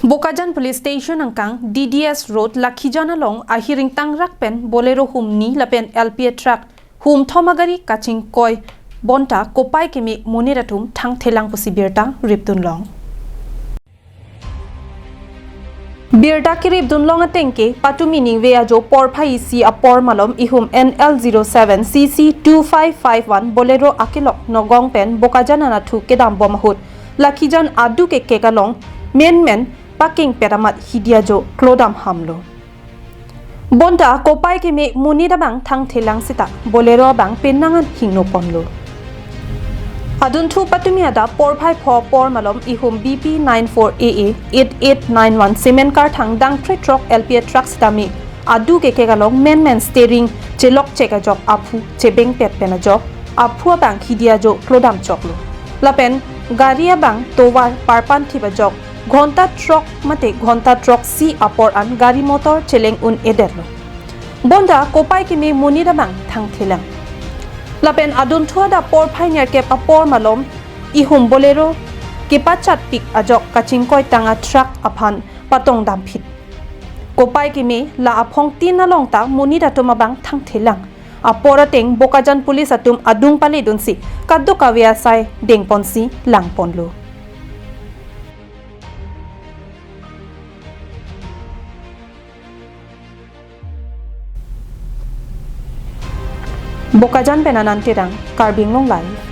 Bokajan Police Station angkang DDS Road Lakhijan along ahiring tangrak pen bolero humni lapen LPA truck hum thomagari kaching koi bonta kopai kimi moniratum thang thelang pusi birta ripdun long birta ki ripdun long atengke patumi ningwe ajo porphai si apor malom ihum NL07 CC 2551 bolero akilok nogong pen Bokajan anathu kedam bomahut Lakhijan adu ke kekalong men Paking peramat hidiajo klodam hamlo. Bonda kopai ke me munida bang thang thelang sita bolero bang penangan hingno ponlo. Adun thu patumi ada porphai pho por malom ihum BP 94AA 8891 cement car thang dang truck LPA truck stami adu ke galong men steering chelok cheka jok aphu chebeng pet pena jok aphu bang hidiajo klodam choklo. Lapen garia bang towar parpan thiba jok ঘন্টা truck মতে ঘন্টা truck C আপর আন গাড়ি motor চেলেং উন এডেরলো বন্দা কোপাই কিমি মুনিরা বাং থাং থিলাং লাপেন আদুন থুয়াদা পর ফাইনার কে আপর মালম ইহুম বলেরো কেপা চাটপিক আজক কাচিং কয় টাঙা ট্রাক আফান পাতং দামফিট কোপাই কিমি লা আফং তিন নালং তা মুনিরা তোমা বাং থাং থিলাং আপর তেং Bokajan পুলিশ আতুম আদুং পালে দুনসি কাদ্দু কাবিয়া সাই দেং পনসি লাং পনলো Bokajan penanantirang Karbinglong Live